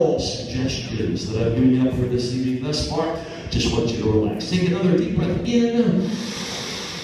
All suggestions that I've given you up for this evening thus far. Just want you to relax. Take another deep breath in.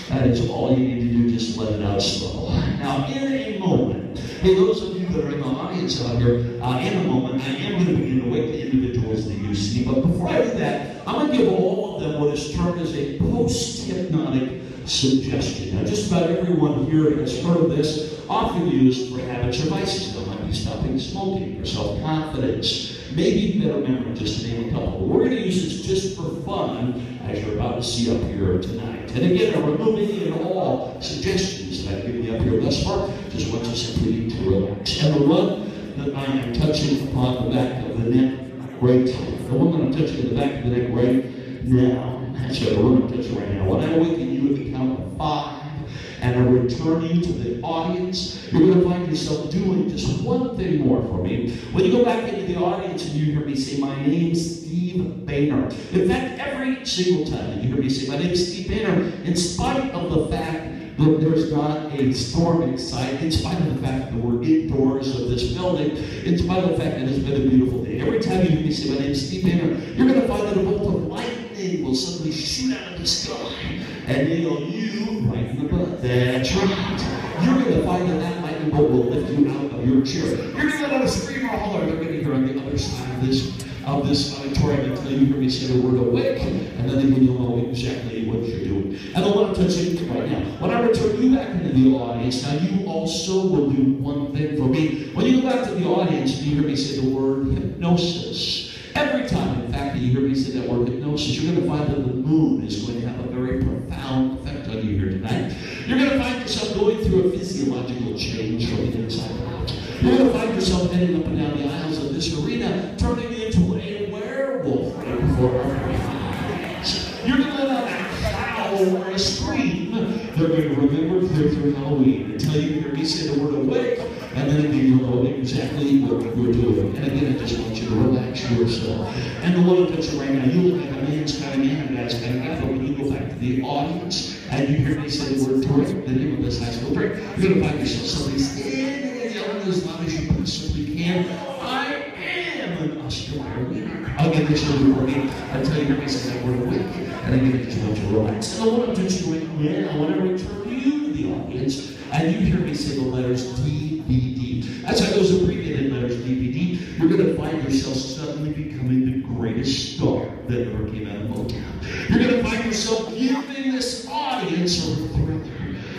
That is all you need to do. Just let it out slow. Now, in a moment, hey, those of you that are in the audience out here, in a moment, I am going to begin to wake the individuals that you see. But before I do that, I'm going to give all of them what is termed as a post-hypnotic suggestion. Now, just about everyone here has heard of this, often used for habits or vices. That might be stopping smoking or self-confidence, maybe better memory, just to name a couple. We're going to use this just for fun, as you're about to see up here tonight. And again, I remove any and all suggestions that I've given you up here thus far. Just want you simply need to relax. And the one that I am touching upon the back of the neck right, the one that I'm touching at the back of the neck right now, that's the one I'm touching right now. When I awaken you at the count of 5, and I return you to the audience, you're going to find yourself doing just one thing more for me. When you go back into the audience and you hear me say, "My name's Steve Boehner." In fact, every single time that you hear me say, "My name's Steve Boehner," in spite of the fact that there's not a storm in sight, in spite of the fact that we're indoors of this building, in spite of the fact that it's been a beautiful day, every time you hear me say, "My name's Steve Boehner," you're going to find that a bolt of lightning will suddenly shoot out of the sky and nail you right in the butt. That's right. You're going to find that that lightning bolt will lift you out of your chair. You're going to let out a scream or a holler. They're going to hear on the other side of this auditorium until you hear me say the word "awake," and then you'll know exactly what you're doing. And the one I'm touching right now, when I return you back into the audience, now you also will do one thing for me. When you go back to the audience and you hear me say the word hypnosis, every time, in fact, that you hear me say that word hypnosis, you're going to find that the moon is going to have a very profound effect on you here tonight. You're going to find yourself going through a physiological change from the inside out. You're going to find yourself heading up and down the aisles of this arena, turning into a werewolf right before our very eyes. You're going to let out a howl or a scream. They're going to remember clear through Halloween until you hear me say the word "awake," and then again you'll know exactly what you're doing. And again, I just want you to relax yourself. And the one I'm touching right now, you look like a man's kind of man, a guy's kind of guy, but when you go back to the audience and you hear me say the word "drink," the name of this high school drink, you're going to find yourself somebody standing and yelling as loud as you possibly can, "I am an Oscar winner." I'll get this over for me until you hear me say that word "awake," and again, I just want you to relax. And the one I'm touching right now, when I return you to the audience, and you hear me say the letters DVD. That's how those abbreviated letters DVD. You're going to find yourself suddenly becoming the greatest star that ever came out of Motown. You're going to find yourself giving this audience a thriller.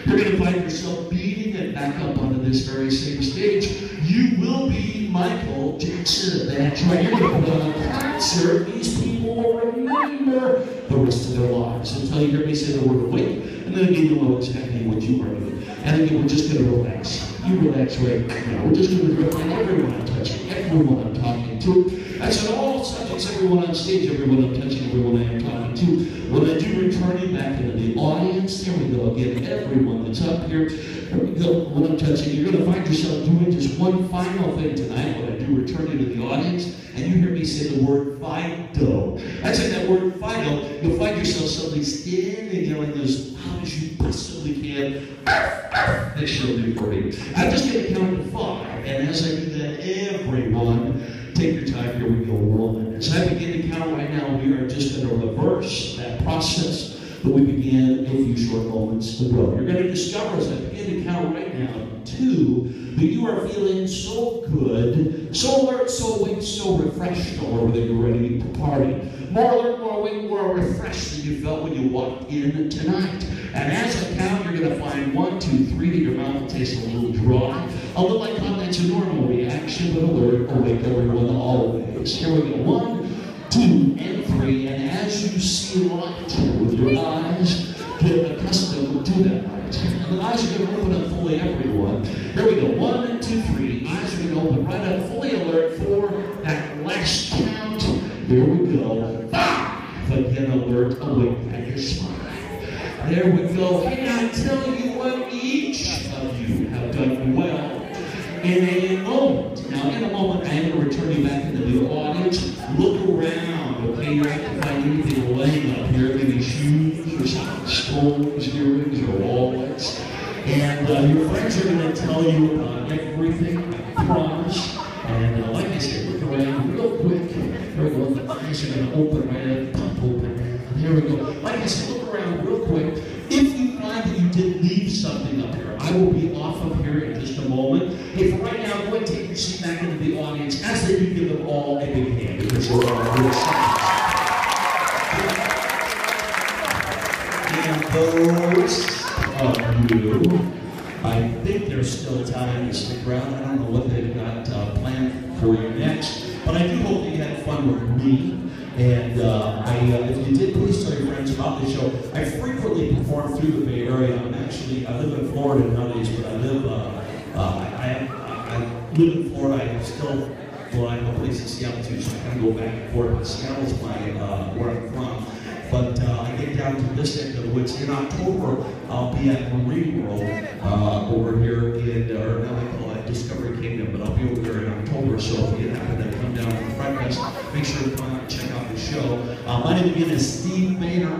You're going to find yourself beating it back up onto this very same stage. You will be Michael Jackson. That's right. You're going to put on a concert. These people will remember the rest of their lives until you hear me say the word "awake," and then again you'll know exactly what you are doing. And again, we're just going to relax. You relax right now. We're just going to relax everyone I'm touching, everyone I'm talking to. That's on all subjects, everyone on stage, everyone I'm touching, everyone I am talking to. When I do return you back into the audience, there we go again, everyone that's up here. There we go, when I'm touching, you're going to find yourself doing just one final thing tonight when I do return you to the audience, and you hear me say the word "Fido." That's in that word "Fido," you'll find yourself suddenly standing yelling as loud as you possibly can. This she'll do for me. I'm just going to count to 5, and as I do that, everyone, take your time. Here we go. 1. As I begin to count right now, we are just going to reverse that process that we began a few short moments ago. You're going to discover as I begin to count right now, 2, that you are feeling so good, so alert, so awake, so refreshed all over that you're ready to party. More alert, more awake, more refreshed than you felt when you walked in tonight. And as I count, you're going to find 1, 2, 3 that your mouth will taste a little dry. A little like that's a normal reaction, but alert, awake, everyone, always. Here we go. 1, 2, and 3. And as you see light with your eyes, get accustomed to that light. And the eyes are going to open up fully, everyone. Here we go. 1, 2, 3. Eyes are going to open right up, fully alert for that last count. Here we go. 5. Again, alert, awake, and your smile. There we go. Hey, I tell you what, each of you have done well in a moment. Now, in a moment, I am going to return you back into the audience. Look around, okay? You're not going to find anything laying up here, maybe shoes or something, stones, earrings, or wallets. And your friends are going to tell you about everything, I promise. And like I said, look around real eyes are going to open right up, pop open. And there we go. Like I said, look around real quick. If you find that you did leave something up here, I will be off of here in just a moment. Hey, for right now, go ahead and take your seat back into the audience as they do give them all a big hand because they're all real excited. And those of you, I think there's still time to stick around. I don't know what they've got planned for you next, but I do hope that you had fun with me. And if you did, please tell your friends about the show. I frequently perform through the Bay Area. I live in Florida nowadays, but I live in Florida. I still, well, I have a place in Seattle too, so I kind of go back and forth. But Seattle's where I'm from. But I get down to this end of the woods. In October, I'll be at Marine World over here in, or now they call it Discovery Kingdom, but I'll be over there in October. So if you happen to come down to the front desk, make sure to come out and check out the show. My name again is Steve Boehner,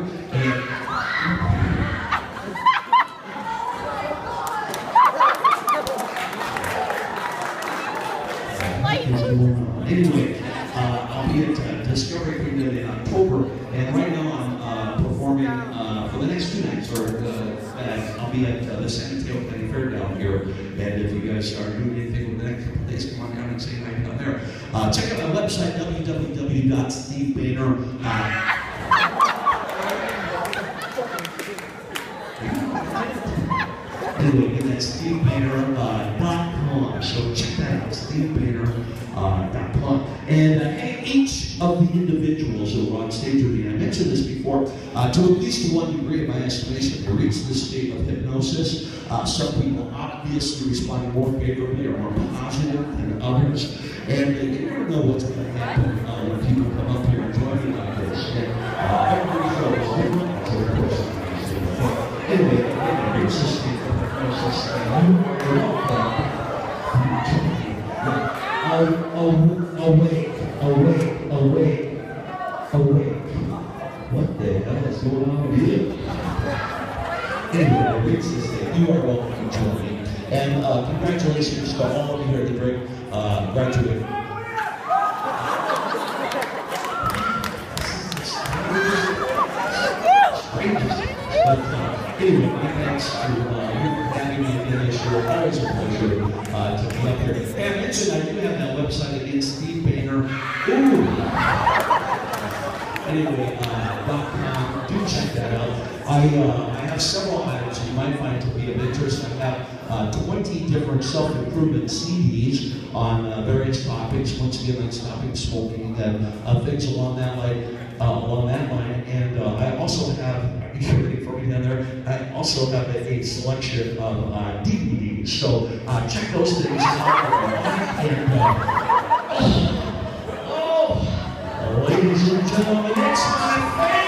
anyway, I'll be at Discovery Kingdom in October, and right now I'm performing for the next 2 nights, I'll be at the San Mateo County Fair down here, and if you guys are doing anything over the next couple of days, come on down and say hi down there. Check out my website, www.steveboehner.com. Anyway, and that's SteveBoehner.com. So check that out, SteveBoehner.com. And each of the individuals who are on stage with me, I mentioned this before, to at least one degree of my estimation, they reach this state of hypnosis. Some people obviously respond more favorably or more positive than others. And you never know what's going to happen when people come up here and join me like this. And every show is different. So of course, anyway, here's this state of hypnosis. Awake. What the hell is going on here? Anyway, reach this day. You are welcome to join me. And congratulations to all of you here at the great graduate. But anyway, my thanks to you for having me again this year. Always a pleasure to be up here. And I mentioned I do have that website again, Steve Boehner. Anyway, .com. Do check that out. I have several items you might find to be of interest. I have 20 different self-improvement CDs on various topics. Once again, like stopping smoking and things along that line. And I also have, you ready for me down there? I also have a selection of DVDs. So check those things out. And ladies and gentlemen, it's my favorite.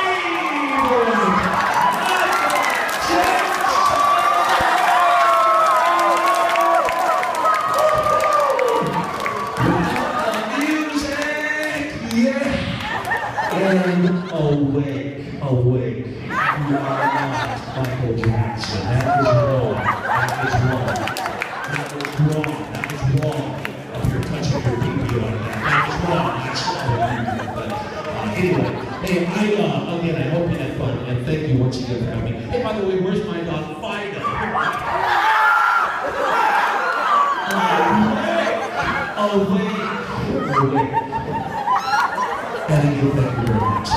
And awake. You are not Michael Jackson. That is wrong. That is wrong. If you're touching your pinky on that is wrong. But anyway, hey, again, I hope you had fun, and thank you once again for having me. Hey, by the way, where's my dog Fido? Awake. Thank you very much.